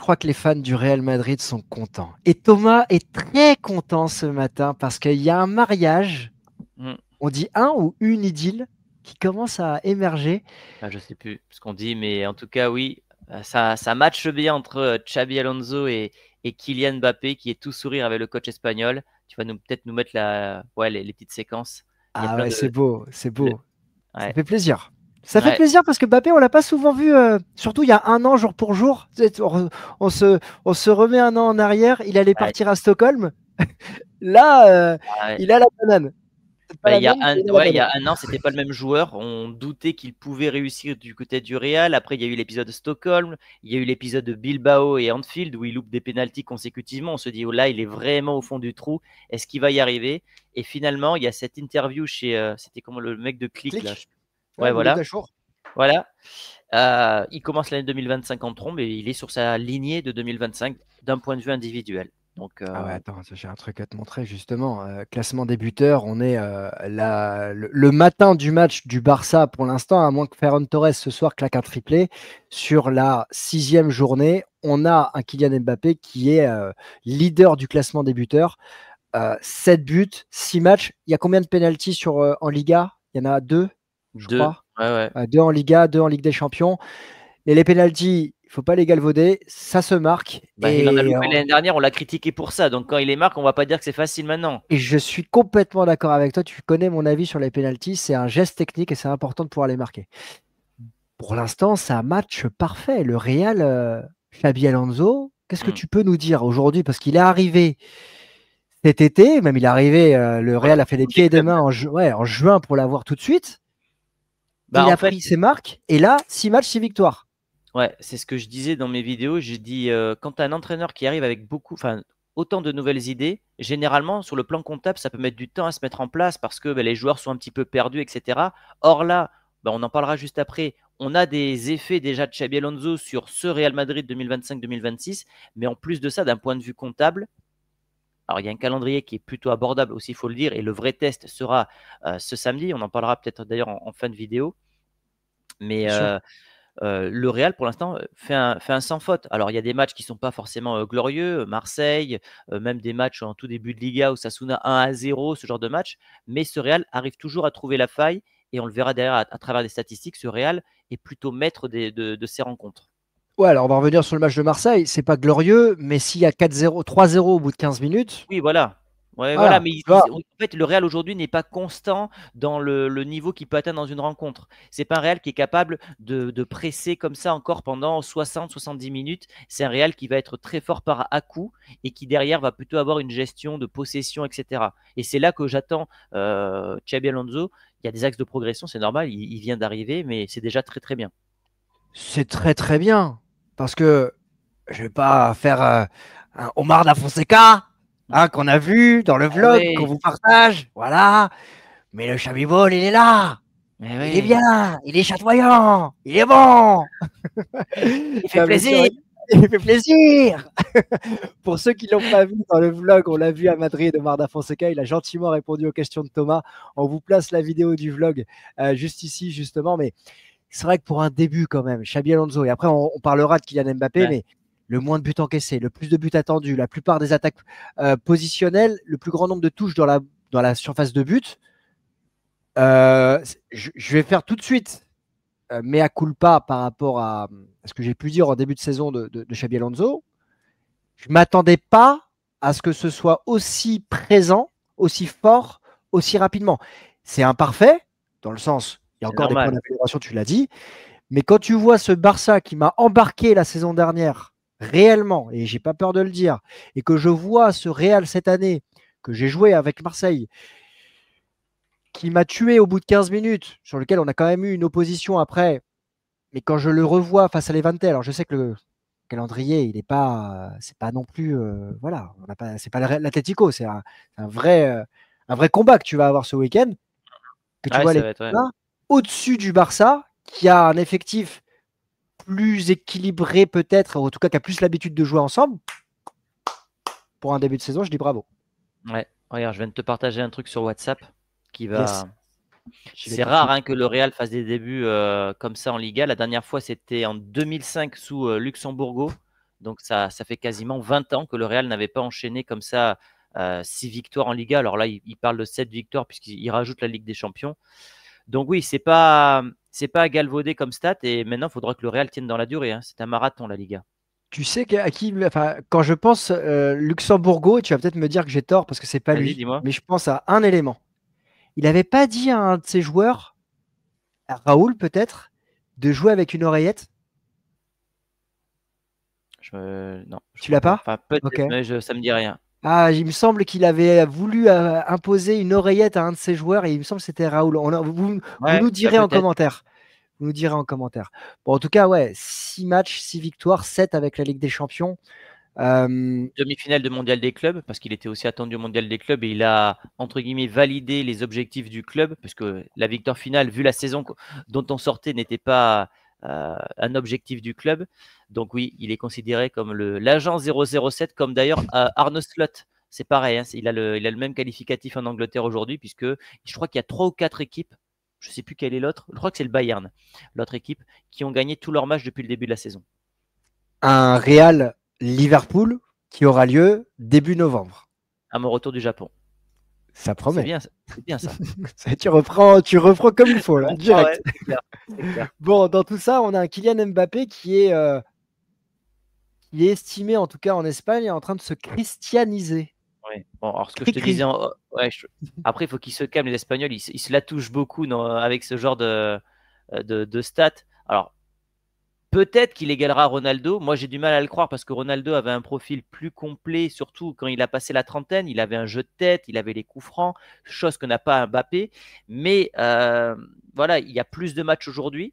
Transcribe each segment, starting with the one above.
crois que les fans du Real Madrid sont contents. Et Thomas est très content ce matin parce qu'il y a un mariage, Hmm. on dit un ou une idylle, qui commence à émerger. Ah, je sais plus ce qu'on dit, mais en tout cas, oui, ça matche bien entre Xabi Alonso et Kylian Mbappé, qui est tout sourire avec le coach espagnol. Tu vas peut-être nous mettre les petites séquences. Il y a Ah plein ouais, c'est beau, c'est le- beau. Ça ouais, fait plaisir. Ça fait ouais, plaisir parce que Mbappé, on l'a pas souvent vu, surtout il y a un an, jour pour jour. Tu sais, on se remet un an en arrière. Il allait ouais. partir à Stockholm. Là, Ouais. il a la banane. C'est pas Bah, la même, mais il a la il y banane. a un an, c'était pas le même joueur. On doutait qu'il pouvait réussir du côté du Real. Après, il y a eu l'épisode de Stockholm. Il y a eu l'épisode de Bilbao et Anfield où il loupe des pénaltys consécutivement. On se dit, oh là, il est vraiment au fond du trou. Est-ce qu'il va y arriver? Et finalement, il y a cette interview chez, c'était comment le mec de Click là? Clic. Ouais, Ouais, Mouloud voilà. Achour. Voilà. Il commence l'année 2025 en trombe et il est sur sa lignée de 2025 d'un point de vue individuel. Donc, Ah ouais, attends, j'ai un truc à te montrer justement. Classement des buteurs, on est le matin du match du Barça pour l'instant, à moins que Ferran Torres ce soir claque un triplé. Sur la 6e journée, on a un Kylian Mbappé qui est leader du classement des buteurs. 7 buts, 6 matchs. Il y a combien de pénaltys en Liga? Il y en a 2, je deux. crois. Ouais, ouais. 2 en Liga, 2 en Ligue des Champions. Et les pénaltys, il faut pas les galvauder, ça se marque. Bah, il en a loupé l'année dernière, on l'a critiqué pour ça. Donc quand il les marque, on va pas dire que c'est facile maintenant. Et je suis complètement d'accord avec toi. Tu connais mon avis sur les pénaltys. C'est un geste technique et c'est important de pouvoir les marquer. Pour l'instant, c'est un match parfait. Le Real, Xabi Alonso, qu'est-ce que Hmm. tu peux nous dire aujourd'hui? Parce qu'il est arrivé cet été, même il est arrivé, le Contre Real a fait les tous les pieds et des clubs. mains ouais, en juin pour l'avoir tout de suite. Bah Il en a fait, pris ses marques et là, 6 matchs, 6 victoires. ouais, c'est ce que je disais dans mes vidéos. J'ai dit quand tu as un entraîneur qui arrive avec autant de nouvelles idées, généralement sur le plan comptable, ça peut mettre du temps à se mettre en place parce que les joueurs sont un petit peu perdus, etc. Or là, on en parlera juste après. On a des effets déjà de Xabi Alonso sur ce Real Madrid 2025-2026, mais en plus de ça, d'un point de vue comptable, alors, il y a un calendrier qui est plutôt abordable aussi, il faut le dire, et le vrai test sera ce samedi. On en parlera peut-être d'ailleurs en fin de vidéo. Mais Bien sûr. le Real, pour l'instant, fait un sans faute. Alors, il y a des matchs qui ne sont pas forcément glorieux, Marseille, même des matchs en tout début de Liga, Osasuna 1-0, ce genre de match. Mais ce Real arrive toujours à trouver la faille, et on le verra derrière à travers des statistiques. Ce Real est plutôt maître de ses rencontres. Ouais, alors on va revenir sur le match de Marseille. C'est pas glorieux, mais s'il y a 4-0, 3-0 au bout de 15 minutes, Oui, voilà. Ouais, voilà, voilà, mais tu vois. en fait, le Real aujourd'hui n'est pas constant dans le niveau qu'il peut atteindre dans une rencontre. C'est pas un Real qui est capable de presser comme ça encore pendant 60-70 minutes. C'est un Real qui va être très fort par à-coup et qui derrière va plutôt avoir une gestion de possession, etc. Et c'est là que j'attends Xabi Alonso. Il y a des axes de progression, c'est normal, il vient d'arriver, mais c'est déjà très très bien. C'est très très bien. Parce que je vais pas faire un Omar da Fonseca, hein, qu'on a vu dans le Ah vlog, qu'on ouais, vous partage. Voilà. Mais le Chabibol, il est là. mais Il est ouais, bien. Il est chatoyant. Il est bon. il fait Non, mais c'est plaisir. vrai, il fait plaisir. Pour ceux qui l'ont pas vu dans le vlog, on l'a vu à Madrid, Omar da Fonseca. Il a gentiment répondu aux questions de Thomas. On vous place la vidéo du vlog juste ici, justement. Mais c'est vrai que pour un début, quand même, Xabi Alonso, et après, on parlera de Kylian Mbappé, Ouais. mais le moins de buts encaissés, le plus de buts attendus, la plupart des attaques positionnelles, le plus grand nombre de touches dans la surface de but. Je vais faire tout de suite mea culpa par rapport à ce que j'ai pu dire en début de saison de Xabi Alonso. Je ne m'attendais pas à ce que ce soit aussi présent, aussi fort, aussi rapidement. C'est imparfait, dans le sens, il y a C'est encore des points normal. d'amélioration, tu l'as dit, mais quand tu vois ce Barça qui m'a embarqué la saison dernière, réellement, et j'ai pas peur de le dire, et que je vois ce Real cette année, que j'ai joué avec Marseille, qui m'a tué au bout de 15 minutes, sur lequel on a quand même eu une opposition après, mais quand je le revois face à Levante, alors je sais que le calendrier, il n'est pas, c'est pas non plus, voilà, on n'a pas, c'est pas l'Atlético, c'est un vrai combat que tu vas avoir ce week-end, que tu Ouais, vois ça les va être. Ouais. là, au-dessus du Barça, qui a un effectif plus équilibré peut-être, ou en tout cas qui a plus l'habitude de jouer ensemble, pour un début de saison, je dis bravo. Ouais. Regarde, je viens de te partager un truc sur WhatsApp qui Yes, va. j'y vais C'est tout de rare suite. hein, que le Real fasse des débuts comme ça en Liga. La dernière fois, c'était en 2005 sous Luxembourgo. Donc ça fait quasiment 20 ans que le Real n'avait pas enchaîné comme ça 6 victoires en Liga. Alors là, il parle de 7 victoires puisqu'il rajoute la Ligue des Champions. Donc oui, c'est pas à galvauder comme stat. Et maintenant, il faudra que le Real tienne dans la durée, hein. C'est un marathon, la Liga. Tu sais à qui, enfin, quand je pense Luxembourgo, tu vas peut-être me dire que j'ai tort parce que c'est pas Vas-y, lui, dis-moi. mais je pense à un élément. Il n'avait pas dit à un de ses joueurs, à Raoul peut-être, de jouer avec une oreillette. Non, je Tu crois l'as pas. pas? Enfin, Ok. peut-être, mais ça me dit rien. Ah, il me semble qu'il avait voulu imposer une oreillette à un de ses joueurs et il me semble que c'était Raoul. Vous Ouais, nous bah direz en peut-être. commentaire. Vous nous direz en commentaire. Bon, en tout cas, ouais, 6 matchs, 6 victoires, 7 avec la Ligue des Champions. Demi-finale de Mondial des clubs, parce qu'il était aussi attendu au Mondial des clubs et il a, entre guillemets, validé les objectifs du club, parce que la victoire finale, vu la saison dont on sortait, n'était pas un objectif du club. Donc oui, il est considéré comme l'agent 007, comme d'ailleurs Arne Slot. C'est pareil, hein, il a le même qualificatif en Angleterre aujourd'hui, puisque je crois qu'il y a 3 ou 4 équipes, je ne sais plus quelle est l'autre, je crois que c'est le Bayern, l'autre équipe, qui ont gagné tous leurs matchs depuis le début de la saison. Un Real Liverpool qui aura lieu début novembre. À mon retour du Japon. Ça C'est promet. bien, c'est bien ça. Tu reprends comme il faut, là, Ah ouais, direct. c'est clair, c'est clair. Bon, dans tout ça, on a un Kylian Mbappé qui est estimé, en tout cas en Espagne, en train de se christianiser. Ouais. Bon, alors ce que je te disais, Cri-cri. ouais, après il faut qu'ils se calment les Espagnols, ils se la touchent beaucoup avec ce genre de stats. Alors peut-être qu'il égalera Ronaldo. Moi j'ai du mal à le croire parce que Ronaldo avait un profil plus complet, surtout quand il a passé la trentaine. Il avait un jeu de tête, il avait les coups francs, chose que n'a pas Mbappé. Mais voilà, il y a plus de matchs aujourd'hui.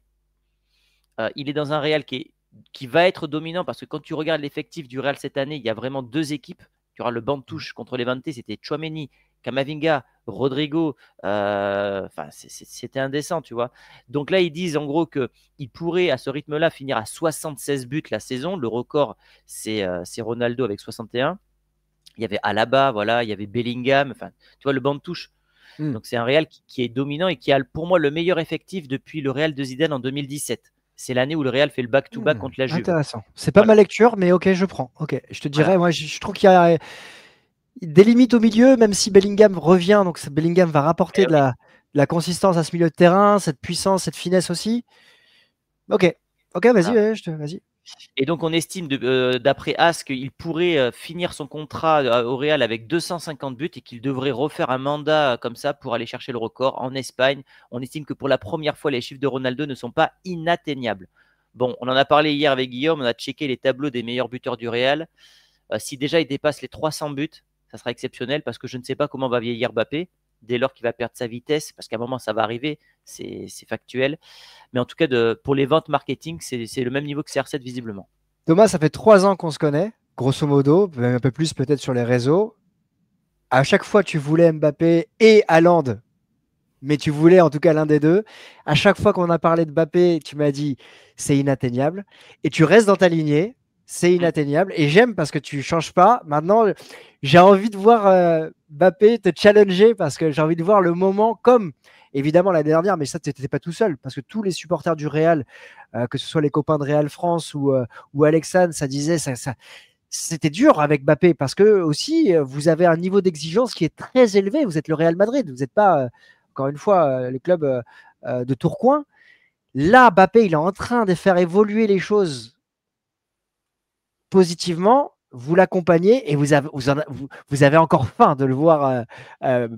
Il est dans un Real qui va être dominant parce que quand tu regardes l'effectif du Real cette année, il y a vraiment 2 équipes. Tu auras le banc de touche contre Levante, c'était Tchouaméni, Camavinga, Rodrigo. Enfin, c'était indécent, tu vois. Donc là, ils disent en gros qu'il pourrait à ce rythme-là finir à 76 buts la saison. Le record, c'est Ronaldo avec 61. Il y avait Alaba, voilà, il y avait Bellingham. Enfin, tu vois, le banc de touche. Donc c'est un Real qui est dominant et qui a pour moi le meilleur effectif depuis le Real de Zidane en 2017. C'est l'année où le Real fait le back-to-back contre la Juve. Intéressant. C'est pas Voilà. ma lecture, mais ok, je prends. Ok, je te Voilà. dirais, moi, je trouve qu'il y a des limites au milieu, même si Bellingham revient, donc Bellingham va rapporter Eh oui. de la consistance à ce milieu de terrain, cette puissance, cette finesse aussi. Ok, ok, vas-y, Voilà. ouais, vas-y. Et donc on estime d'après As qu'il pourrait finir son contrat au Real avec 250 buts et qu'il devrait refaire un mandat comme ça pour aller chercher le record en Espagne. On estime que pour la première fois, les chiffres de Ronaldo ne sont pas inatteignables. Bon, on en a parlé hier avec Guillaume, on a checké les tableaux des meilleurs buteurs du Real. Si déjà il dépasse les 300 buts, ça sera exceptionnel parce que je ne sais pas comment va vieillir Mbappé dès lors qu'il va perdre sa vitesse, parce qu'à un moment ça va arriver, c'est factuel. Mais en tout cas, pour les ventes marketing, c'est le même niveau que CR7 visiblement. Thomas, ça fait 3 ans qu'on se connaît, grosso modo, même un peu plus peut-être sur les réseaux. À chaque fois, tu voulais Mbappé et Haaland, mais tu voulais en tout cas l'un des deux. À chaque fois qu'on a parlé de Mbappé, tu m'as dit c'est inatteignable. Et tu restes dans ta lignée, c'est Mm. inatteignable. Et j'aime parce que tu changes pas. Maintenant, j'ai envie de voir Mbappé te challenger parce que j'ai envie de voir le moment comme évidemment l'année dernière, mais ça, tu n'étais pas tout seul parce que tous les supporters du Real, que ce soit les copains de Real France ou Alexandre, ça disait c'était dur avec Mbappé parce que aussi vous avez un niveau d'exigence qui est très élevé. Vous êtes le Real Madrid, vous n'êtes pas encore une fois le club de Tourcoing. Là, Mbappé, il est en train de faire évoluer les choses positivement. Vous l'accompagnez et vous avez encore faim de le voir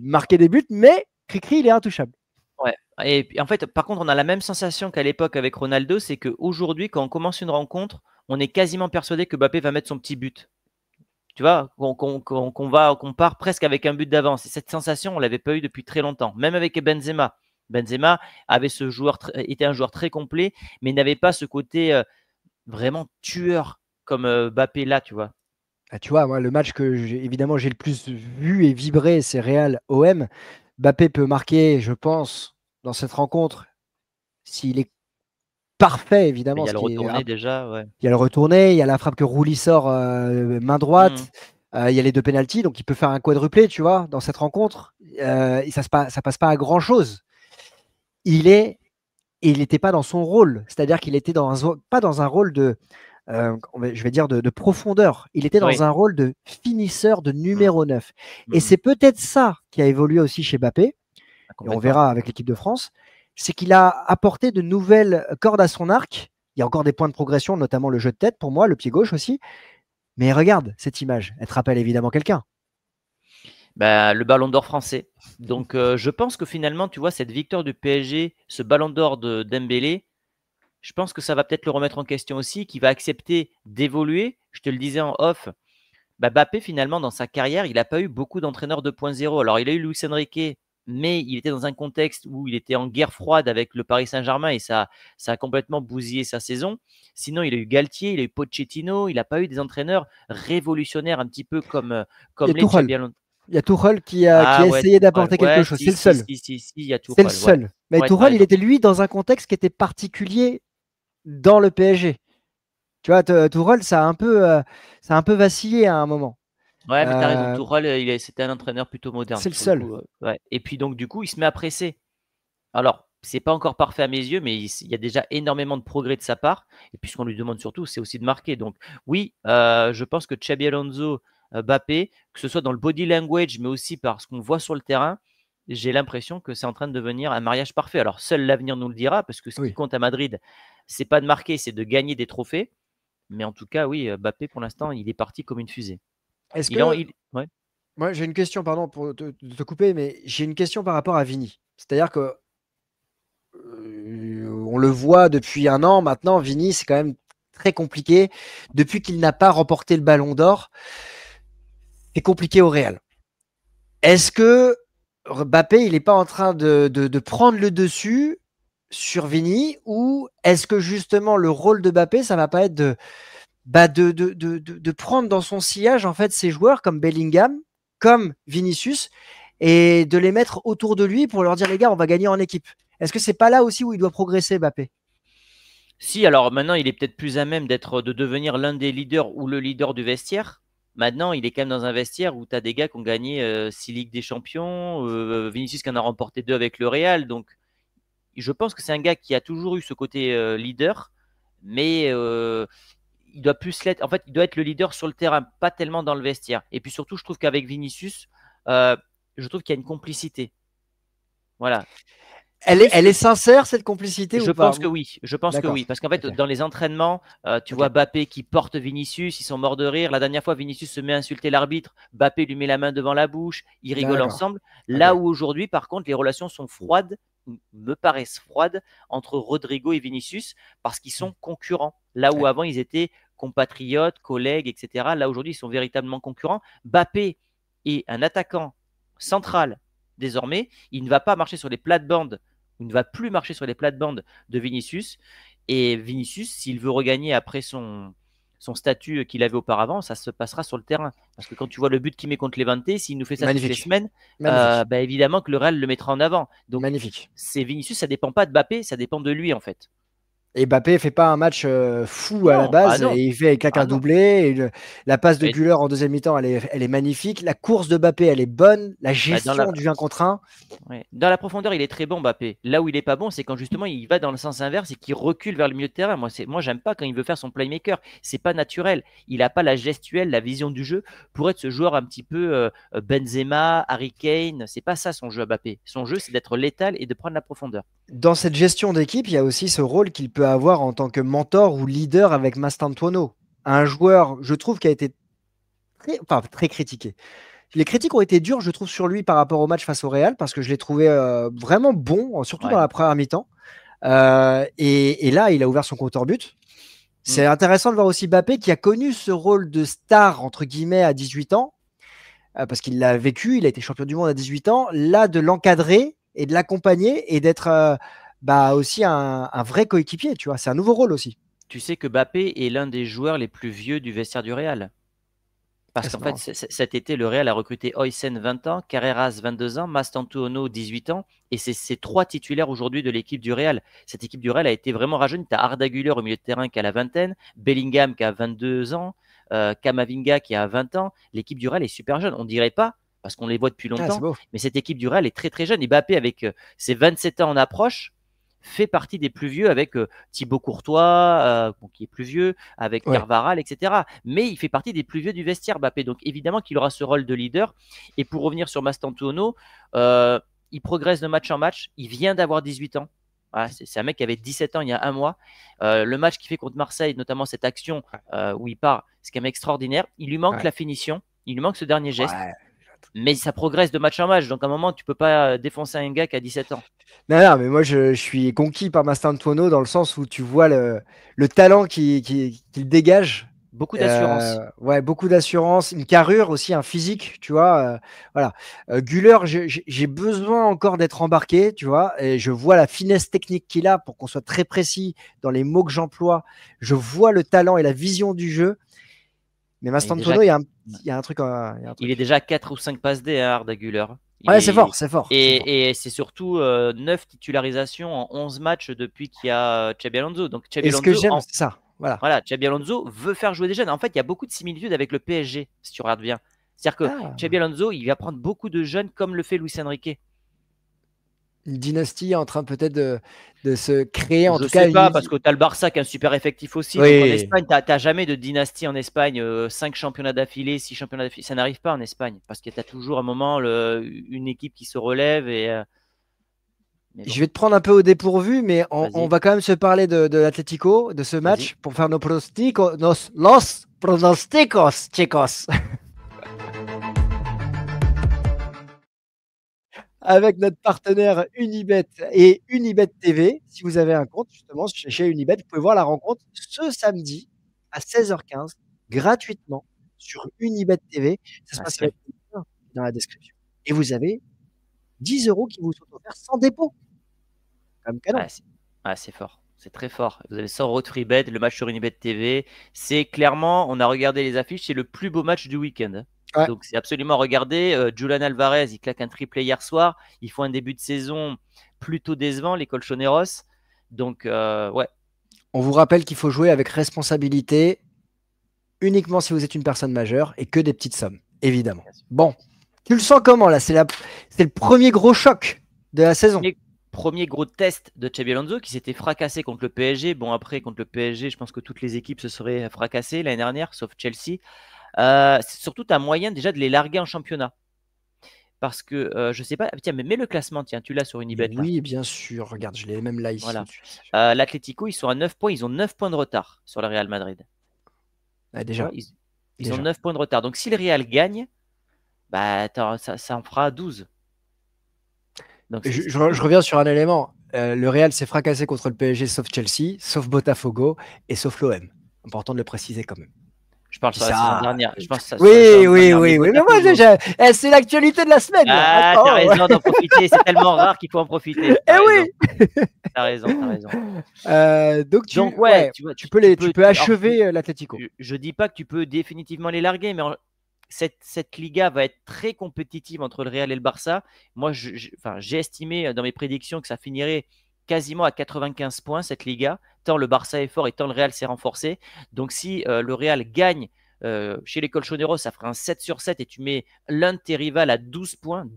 marquer des buts, mais Cricri, il est intouchable. Ouais. Et puis, en fait, par contre, on a la même sensation qu'à l'époque avec Ronaldo, c'est qu'aujourd'hui, quand on commence une rencontre, on est quasiment persuadé que Mbappé va mettre son petit but. Tu vois, qu'on part presque avec un but d'avance. Et cette sensation, on l'avait pas eu depuis très longtemps. Même avec Benzema. Benzema était un joueur très complet, mais n'avait pas ce côté vraiment tueur comme Mbappé là, tu vois. Ah, tu vois, moi, le match que évidemment j'ai le plus vu et vibré, c'est Real OM. Mbappé peut marquer, je pense, dans cette rencontre, s'il est parfait, Il évidemment, y a ce le qui est retourné déjà, ouais. il y a le retourné, il y a la frappe que Rouli sort main droite, Mm. il y a les deux pénaltys, donc il peut faire un quadruplé, tu vois, dans cette rencontre. Et ça passe pas à grand chose. Il est et il n'était pas dans son rôle, c'est-à-dire qu'il était pas dans un rôle je vais dire, de profondeur. Il était dans Oui, un rôle de finisseur de mmh, numéro 9. Et mmh, c'est peut-être ça qui a évolué aussi chez Mbappé, ah, et on complètement. verra avec l'équipe de France, c'est qu'il a apporté de nouvelles cordes à son arc. Il y a encore des points de progression, notamment le jeu de tête pour moi, le pied gauche aussi. Mais regarde cette image, elle te rappelle évidemment quelqu'un. Bah, le ballon d'or français. Donc, je pense que finalement, tu vois, cette victoire du PSG, ce ballon d'or de Dembélé, je pense que ça va peut-être le remettre en question aussi, qu'il va accepter d'évoluer. Je te le disais en off, bah, Mbappé, finalement, dans sa carrière, il n'a pas eu beaucoup d'entraîneurs 2.0. Alors, il a eu Luis Enrique, mais il était dans un contexte où il était en guerre froide avec le Paris Saint-Germain et ça a complètement bousillé sa saison. Sinon, il a eu Galtier, il a eu Pochettino, il n'a pas eu des entraîneurs révolutionnaires un petit peu Il y a comme les Tuchel. Xabi Alonso. Il y a Tuchel qui a Ah ouais, essayé Tourelle. d'apporter quelque Ouais, chose. si, C'est le si, seul. si, si, si, il y a C'est le Tourelle. Ouais, seul. Mais ouais, t'as Tuchel, il raison. était lui dans un contexte qui était particulier dans le PSG. Tu vois, Tourelle, ça a un peu vacillé à un moment. Ouais, mais t'as raison. Euh, Tourelle, c'était un entraîneur plutôt moderne c'est le pour le seul. coup. Ouais. Et puis donc du coup, il se met à presser. Alors, c'est pas encore parfait à mes yeux, mais il y a déjà énormément de progrès de sa part. Et puis ce qu'on lui demande surtout, c'est aussi de marquer. Donc oui, je pense que Xabi Alonso, Mbappé, que ce soit dans le body language, mais aussi par ce qu'on voit sur le terrain, j'ai l'impression que c'est en train de devenir un mariage parfait. Alors seul l'avenir nous le dira, parce que ce qui Oui. compte à Madrid, c'est pas de marquer, c'est de gagner des trophées. Mais en tout cas, oui, Mbappé, pour l'instant, il est parti comme une fusée. Est-ce Il en que il Ouais. moi j'ai une question, pardon pour de te couper, mais j'ai une question par rapport à Vini. C'est-à-dire que on le voit depuis un an maintenant, Vini, c'est quand même très compliqué. Depuis qu'il n'a pas remporté le Ballon d'Or, c'est compliqué au Real. Est-ce que Mbappé, il n'est pas en train de prendre le dessus sur Vini, ou est-ce que justement le rôle de Mbappé, ça va pas être de prendre dans son sillage en fait ces joueurs comme Bellingham, comme Vinicius, et de les mettre autour de lui pour leur dire les gars, on va gagner en équipe. Est-ce que c'est pas là aussi où il doit progresser, Mbappé? Si, alors maintenant, il est peut-être plus à même de devenir l'un des leaders ou le leader du vestiaire. Maintenant, il est quand même dans un vestiaire où tu as des gars qui ont gagné 6 Ligues des Champions, Vinicius qui en a remporté 2 avec le Real. Donc, je pense que c'est un gars qui a toujours eu ce côté leader, mais il doit plus l'être. En fait, il doit être le leader sur le terrain, pas tellement dans le vestiaire. Et puis surtout, je trouve qu'avec Vinicius, euh, je trouve qu'il y a une complicité. Voilà. Plus Elle que est sincère, cette complicité, Je ou pas? pense que oui, je pense que D'accord. oui. Parce qu'en fait, Ok. dans les entraînements, tu Ok. vois Mbappé qui porte Vinicius, ils sont morts de rire. La dernière fois, Vinicius se met à insulter l'arbitre, Mbappé lui met la main devant la bouche, ils rigolent D'accord. ensemble. Ok. Là où aujourd'hui, par contre, les relations sont froides, me paraissent froides, entre Rodrigo et Vinicius, parce qu'ils sont concurrents. Là où Ouais. avant, ils étaient compatriotes, collègues, etc. Là, aujourd'hui, ils sont véritablement concurrents. Mbappé est un attaquant central désormais. Il ne va pas marcher sur les plates-bandes, il ne va plus marcher sur les plates-bandes de Vinicius. Et Vinicius, s'il veut regagner après son statut qu'il avait auparavant, ça se passera sur le terrain. Parce que quand tu vois le but qu'il met contre Levante, s'il nous fait ça toutes les Magnifique. semaines, Magnifique. bah évidemment que le Real le mettra en avant. Donc, Magnifique. c'est Vinicius, ça dépend pas de Mbappé, ça dépend de lui en fait. Et Mbappé fait pas un match fou à la Non, ah base, non, et il claque ah un non. doublé. La passe de Et, Güler en deuxième mi-temps, elle est magnifique. La course de Mbappé, elle est bonne. La bah, dans la, gestion du 1 contre 1. Ouais. Dans la profondeur, il est très bon, Mbappé. Là où il est pas bon, c'est quand justement il va dans le sens inverse et qu'il recule vers le milieu de terrain. Moi, j'aime pas quand il veut faire son playmaker. C'est pas naturel. Il a pas la gestuelle, la vision du jeu pour être ce joueur un petit peu Benzema, Harry Kane. C'est pas ça son jeu, Mbappé. Son jeu, c'est d'être létal et de prendre la profondeur. Dans cette gestion d'équipe, il y a aussi ce rôle qu'il peut avoir en tant que mentor ou leader avec Mastantuono. Un joueur, je trouve, qui a été très critiqué. Les critiques ont été dures, je trouve, sur lui par rapport au match face au Real, parce que je l'ai trouvé vraiment bon, surtout dans Ouais. la première mi-temps. Et là, il a ouvert son compteur but. Mm. C'est intéressant de voir aussi Mbappé qui a connu ce rôle de star, entre guillemets, à 18 ans, parce qu'il l'a vécu, il a été champion du monde à 18 ans. Là, de l'encadrer et de l'accompagner et d'être aussi un vrai coéquipier, tu vois. C'est un nouveau rôle aussi. Tu sais que Mbappé est l'un des joueurs les plus vieux du vestiaire du Real. Parce Ah, qu'en c'est fait, marrant. cet été, le Real a recruté Oysen 20 ans, Carreras 22 ans, Mastantuono 18 ans, et c'est ces trois titulaires aujourd'hui de l'équipe du Real. Cette équipe du Real a été vraiment rajeune. Tu as Arda Güler au milieu de terrain qui a la vingtaine, Bellingham qui a 22 ans, Kamavinga qui a 20 ans. L'équipe du Real est super jeune. On ne dirait pas, parce qu'on les voit depuis Ah, c'est longtemps, beau. mais cette équipe du Real est très très jeune. Et Mbappé, avec ses 27 ans en approche, fait partie des plus vieux avec Thibaut Courtois, qui est plus vieux, avec Carvaral, etc. Mais il fait partie des plus vieux du vestiaire, Mbappé. Donc évidemment qu'il aura ce rôle de leader. Et pour revenir sur Mastantuono, il progresse de match en match. Il vient d'avoir 18 ans. Voilà, c'est un mec qui avait 17 ans il y a un mois. Le match qu'il fait contre Marseille, notamment cette action où il part, c'est quand même extraordinaire. Il lui manque la finition, il lui manque ce dernier geste. Mais ça progresse de match en match. Donc à un moment, tu peux pas défoncer un gars qui a 17 ans. Non, mais moi je suis conquis par Mastantuono dans le sens où tu vois le talent qu'il dégage. Beaucoup d'assurance. Beaucoup d'assurance, une carrure aussi, un physique, tu vois. Voilà. Güler, j'ai besoin encore d'être embarqué, tu vois, et je vois la finesse technique qu'il a pour qu'on soit très précis dans les mots que j'emploie. Je vois le talent et la vision du jeu. Mais Mastantuono, il y a un truc. Il est déjà à 4 ou 5 passes D, Arda Güler. C'est fort, c'est fort. Et c'est surtout 9 titularisations en 11 matchs depuis qu'il y a Xabi Alonso. Donc, et ce que j'aime, c'est ça. Voilà, Xabi Alonso veut faire jouer des jeunes. En fait, il y a beaucoup de similitudes avec le PSG, si tu regardes bien. C'est-à-dire que Xabi Alonso, il va prendre beaucoup de jeunes comme le fait Luis Enrique. Une dynastie en train peut-être de se créer. En tout cas, sais pas, parce que tu as le Barça qui a un super effectif aussi. Oui. Donc en Espagne, tu n'as jamais de dynastie en Espagne. 5 championnats d'affilée, 6 championnats d'affilée. Ça n'arrive pas en Espagne. Parce que tu as toujours un moment une équipe qui se relève. Bon. Je vais te prendre un peu au dépourvu, mais on va quand même se parler de l'Atlético, de ce match, pour faire nos pronosticos, los pronosticos, chicos. Avec notre partenaire Unibet et Unibet TV. Si vous avez un compte justement chez Unibet, vous pouvez voir la rencontre ce samedi à 16h15 gratuitement sur Unibet TV. Ça se passe dans la description. Et vous avez 10 € qui vous sont offerts sans dépôt. Comme canon. C'est fort. C'est très fort. Vous avez 100 € de free bet, le match sur Unibet TV. C'est clairement, on a regardé les affiches, c'est le plus beau match du week-end. Donc c'est absolument regardé. Julian Alvarez, il claque un triplé hier soir. Ils font un début de saison plutôt décevant, les Colchoneros. Donc On vous rappelle qu'il faut jouer avec responsabilité, uniquement si vous êtes une personne majeure, et que des petites sommes, évidemment. Bon, tu le sens comment là? C'est le premier gros choc de la saison. Premier gros test de Xabi Alonso qui s'était fracassé contre le PSG. Bon, après, contre le PSG, je pense que toutes les équipes se seraient fracassées l'année dernière, sauf Chelsea. Surtout, tu as moyen déjà de les larguer en championnat. Parce que je sais pas, tiens, mais mets le classement, tiens, tu l'as sur Unibet. Oui, bien sûr, regarde, je l'ai même là ici. Voilà. L'Atlético, ils sont à 9 points, ils ont 9 points de retard sur le Real Madrid. Déjà. Ils ont 9 points de retard. Donc si le Real gagne, bah, ça en fera 12. Donc, je reviens sur un élément. Le Real s'est fracassé contre le PSG, sauf Chelsea, sauf Botafogo et sauf l'OM. Important de le préciser quand même. Je parle sur la saison dernière. Oui. Mais moi, déjà, c'est l'actualité de la semaine. T'as raison d'en profiter. C'est tellement rare qu'il faut en profiter. Oui. T'as raison. Donc, tu peux achever l'Atlético. Je dis pas que tu peux définitivement les larguer, mais cette Liga va être très compétitive entre le Real et le Barça. Moi, j'ai estimé dans mes prédictions que ça finirait quasiment à 95 points cette Liga, tant le Barça est fort et tant le Real s'est renforcé. Donc si le Real gagne chez les Colchoneros, ça ferait un 7 sur 7 et tu mets l'un de tes rivals à 12 points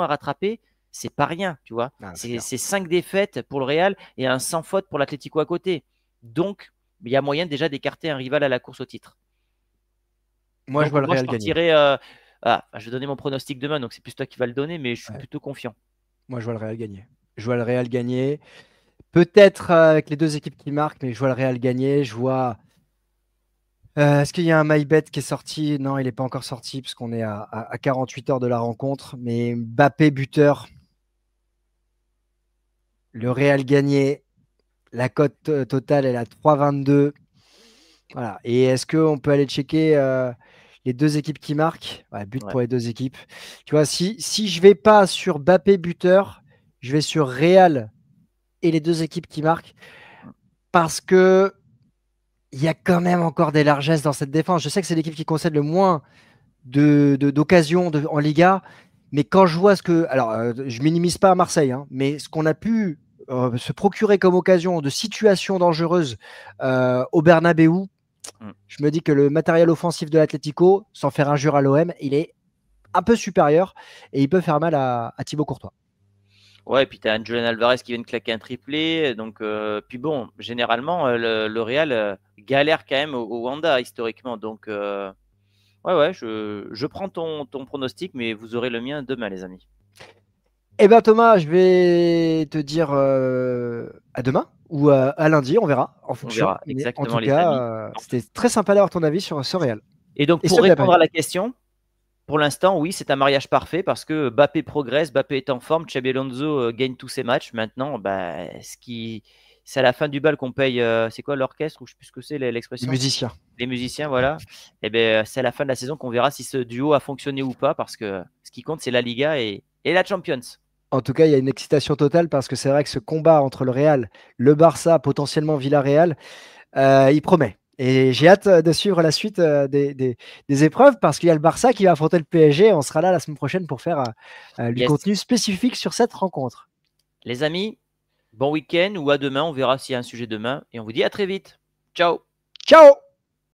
à rattraper, c'est pas rien, tu vois. C'est 5 défaites pour le Real et un sans faute pour l'Atlético à côté. Donc, il y a moyen déjà d'écarter un rival à la course au titre. Moi, je vois le Real gagner. Je vais donner mon pronostic demain, donc c'est plus toi qui vas le donner, mais je suis plutôt confiant. Moi, je vois le Real gagner. Peut-être avec les deux équipes qui marquent, mais je vois le Real gagner. Je vois. Est-ce qu'il y a un MyBet qui est sorti? Non, il n'est pas encore sorti, parce qu'on est à 48 heures de la rencontre. Mais Mbappé buteur. Le Real gagner. La cote totale est à 3,22. Voilà. Et est-ce qu'on peut aller checker les deux équipes qui marquent? But pour les deux équipes. Tu vois, si je ne vais pas sur Mbappé buteur, je vais sur Real et les deux équipes qui marquent, parce que il y a quand même encore des largesses dans cette défense. Je sais que c'est l'équipe qui concède le moins d'occasions en Liga, mais quand je vois je minimise pas à Marseille, hein, mais ce qu'on a pu se procurer comme occasion de situations dangereuses au Bernabéu, je me dis que le matériel offensif de l'Atlético, sans faire injure à l'OM, il est un peu supérieur et il peut faire mal à Thibaut Courtois. Ouais, et puis tu as un Julian Alvarez qui vient de claquer un triplé. Donc, puis bon, généralement, le Real galère quand même au Wanda historiquement. Donc, ouais, je prends ton pronostic, mais vous aurez le mien demain, les amis. Eh bien Thomas, je vais te dire à demain ou à lundi, on verra en On fonction. verra Mais en exactement, tout les amis. cas, c'était très sympa d'avoir ton avis sur ce Real Et donc, et pour ce répondre Mbappé. à la question, pour l'instant, oui, c'est un mariage parfait parce que Mbappé progresse, Mbappé est en forme, Xabi Alonso gagne tous ses matchs. Maintenant, bah, c'est à la fin du bal qu'on paye. C'est quoi l'orchestre ou je sais plus ce que c'est Les l'expression? musiciens. Les musiciens, voilà. Et ben, c'est à la fin de la saison qu'on verra si ce duo a fonctionné ou pas parce que ce qui compte, c'est la Liga et la Champions. En tout cas, il y a une excitation totale parce que c'est vrai que ce combat entre le Real, le Barça, potentiellement Villarreal, il promet. Et j'ai hâte de suivre la suite des épreuves parce qu'il y a le Barça qui va affronter le PSG. On sera là la semaine prochaine pour faire du Yes. contenu spécifique sur cette rencontre. Les amis, bon week-end ou à demain. On verra s'il y a un sujet demain et on vous dit à très vite. Ciao. Ciao!